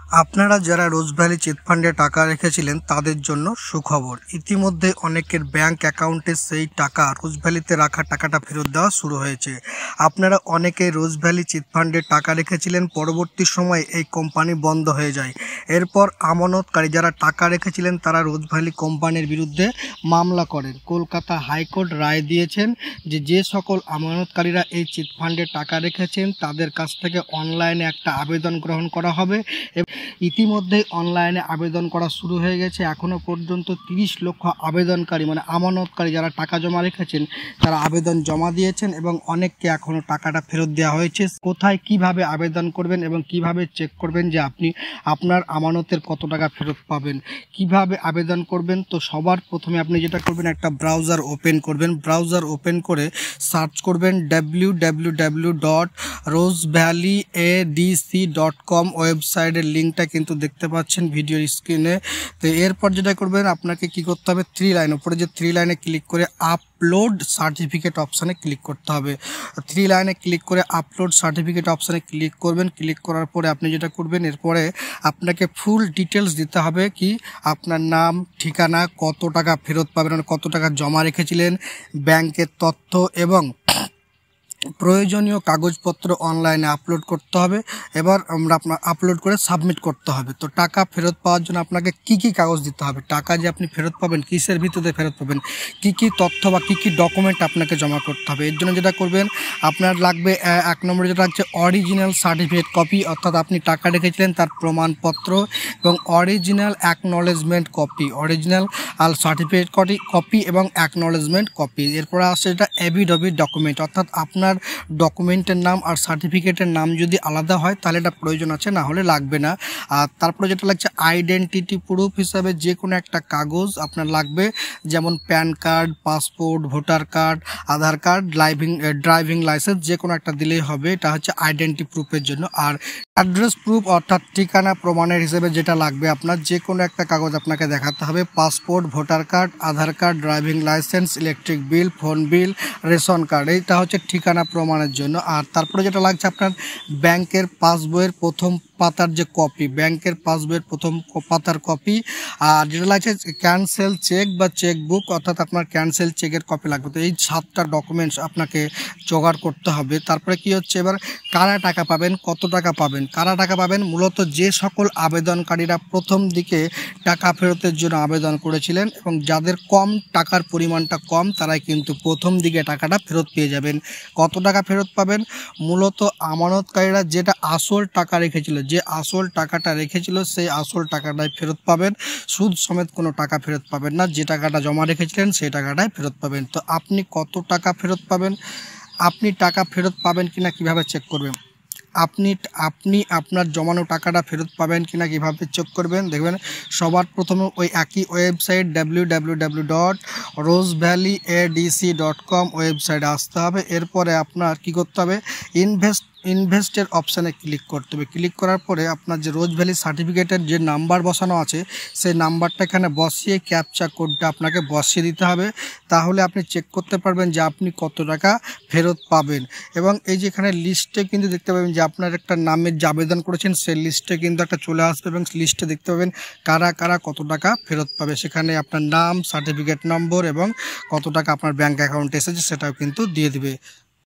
আপনারা যারা রোজভ্যালি চিটফান্ডে টাকা রেখেছিলেন তাদের জন্য সুখবর। ইতিমধ্যে অনেকের ব্যাংক অ্যাকাউন্টে সেই টাকা রোজভ্যালিতে রাখা টাকাটা ফেরত দেওয়া শুরু হয়েছে। আপনারা অনেকে রোজভ্যালি চিটফান্ডে টাকা রেখেছিলেন, পরবর্তী সময়ে এই কোম্পানি বন্ধ হয়ে যায়। এরপর আমানতকারী যারা টাকা রেখেছিলেন তারা রোজভ্যালি কোম্পানির বিরুদ্ধে মামলা করেন। কলকাতা হাইকোর্ট রায় দিয়েছেন যে সকল আমানতকারীরা এই চিটফান্ডে টাকা রেখেছেন তাদের কাছ থেকে অনলাইনে একটা আবেদন গ্রহণ করা হবে। ইতিমধ্যেই অনলাইনে আবেদন করা শুরু হয়ে গেছে। এখনও পর্যন্ত 30 লক্ষ আবেদনকারী আমানতকারী যারা টাকা জমা রেখেছেন তারা আবেদন জমা দিয়েছেন এবং অনেককে এখনও টাকাটা ফেরত দেওয়া হয়েছে। কোথায় কিভাবে আবেদন করবেন এবং কিভাবে চেক করবেন যে আপনি আপনার আমানতের কত টাকা ফেরত পাবেন, কিভাবে আবেদন করবেন, তো সবার প্রথমে আপনি যেটা করবেন একটা ব্রাউজার ওপেন করবেন। ব্রাউজার ওপেন করে সার্চ করবেন www.rosevalleyadc.com ওয়েবসাইটের লিঙ্কটা কিন্তু দেখতে পাচ্ছেন ভিডিওর স্ক্রিনে। তো এরপর যেটা করবেন আপনাকে কি করতে হবে, 3 লাইন উপরে যে 3 লাইনে ক্লিক করে আপলোড সার্টিফিকেট অপশানে ক্লিক করতে হবে। 3 লাইনে ক্লিক করে আপলোড সার্টিফিকেট অপশানে ক্লিক করবেন। ক্লিক করার পরে আপনি যেটা করবেন এরপরে আপনাকে ফুল ডিটেলস দিতে হবে, কি আপনার নাম, ঠিকানা, কত টাকা ফেরত পাবেন, কত টাকা জমা রেখেছিলেন, ব্যাংকের তথ্য এবং প্রয়োজনীয় কাগজপত্র অনলাইনে আপলোড করতে হবে। এবার আপনার আপলোড করে সাবমিট করতে হবে। তো টাকা ফেরত পাওয়ার জন্য আপনাকে কি কি কাগজ দিতে হবে, টাকা যে আপনি ফেরত পাবেন কিসের ভিত্তিতে ফেরত পাবেন, কি কি তথ্য বা কি কি ডকুমেন্ট আপনাকে জমা করতে হবে। এর জন্য যেটা করবেন আপনার লাগবে 1 নম্বরে যেটা হচ্ছে অরিজিনাল সার্টিফিকেট কপি, অর্থাৎ আপনি টাকা রেখেছিলেন তার প্রমাণপত্র এবং original acknowledgement copy, original certificate copy এবং অ্যাকনলেজমেন্ট কপি। এরপরে আসছে যেটা এফিডেভিট ডকুমেন্ট, অর্থাৎ আপনার ডকুমেন্টের নাম আর সার্টিফিকেটের নাম যদি আলাদা হয় তাহলে এটা প্রয়োজন আছে, না হলে লাগবে না। আর তারপরে যেটা লাগছে আইডেন্টিটি প্রুফ হিসাবে যে কোনো একটা কাগজ আপনার লাগবে, যেমন PAN card, passport, voter card, Aadhaar card, driving licence, যে কোনো একটা দিলেই হবে। এটা হচ্ছে আইডেন্টি প্রুফের জন্য। আর অ্যাড্রেস প্রুফ অর্থাৎ ঠিকানা প্রমাণের হিসেবে যেটা লাগবে আপনার যে কোনো একটা কাগজ আপনাকে দেখাতে হবে, passport, voter card, Aadhaar card, driving licence, electric bill, phone bill, ration card, এইটা হচ্ছে ঠিকানা প্রমাণের জন্য। আর তারপরে যেটা লাগছে আপনার ব্যাংকের পাসবইয়ের প্রথম পাতার যে কপি, ব্যাংকের পাসবইয়ের প্রথম পাতার কপি। আর যেটা লাগছে ক্যান্সেল চেক বা চেকবুক, অর্থাৎ আপনার ক্যান্সেল চেকের কপি লাগবে। তো এই 7টা ডকুমেন্টস আপনাকে জোগাড় করতে হবে। তারপরে কি হচ্ছে, এবার কারা টাকা পাবেন, কত টাকা পাবেন, কারা টাকা পাবেন, মূলত যে সকল আবেদনকারীরা প্রথম দিকে টাকা ফেরতের জন্য আবেদন করেছিলেন এবং যাদের কম টাকার পরিমাণটা কম তারাই কিন্তু প্রথম দিকে টাকাটা ফেরত পেয়ে যাবেন। কত টাকা ফেরত পাবেন, মূলত আমানতকারীরা যেটা আসল টাকা রেখেছিল, যে আসল টাকাটা রেখেছিল সেই আসল টাকাটাই ফেরত পাবেন, সুদ সমেত কোনো টাকা ফেরত পাবেন না। যে টাকাটা জমা রেখেছিলেন সেই টাকাটাই ফেরত পাবেন। তো আপনি কত টাকা ফেরত পাবেন, আপনি টাকা ফেরত পাবেন কিনা কিভাবে চেক করবেন, আপনি আপনার জমানো টাকাটা ফেরত পাবেন কিনা কিভাবে চেক করবেন, দেখবেন সবার প্রথমে ওই একই ওয়েবসাইট www.rosevalleyadc.com ওয়েবসাইটে আসতে হবে। এরপরে আপনার কি করতে হবে, ইনভেস্টের অপশানে ক্লিক করতে হবে। ক্লিক করার পরে আপনার যে রোজভ্যালি সার্টিফিকেটের যে নাম্বার বসানো আছে সেই নাম্বারটা এখানে বসিয়ে ক্যাপচা কোডটা আপনাকে বসিয়ে দিতে হবে। তাহলে আপনি চেক করতে পারবেন যে আপনি কত টাকা ফেরত পাবেন। এবং এই যে এখানে লিস্টে কিন্তু দেখতে পাবেন যে আপনার একটা নামের যে আবেদন করেছেন সেই লিস্টে কিন্তু একটা চলে আসবে এবং লিস্টে দেখতে পাবেন কারা কারা কত টাকা ফেরত পাবে। সেখানে আপনার নাম, সার্টিফিকেট নম্বর এবং কত টাকা আপনার ব্যাঙ্ক অ্যাকাউন্টে এসেছে সেটাও কিন্তু দিয়ে দিবে।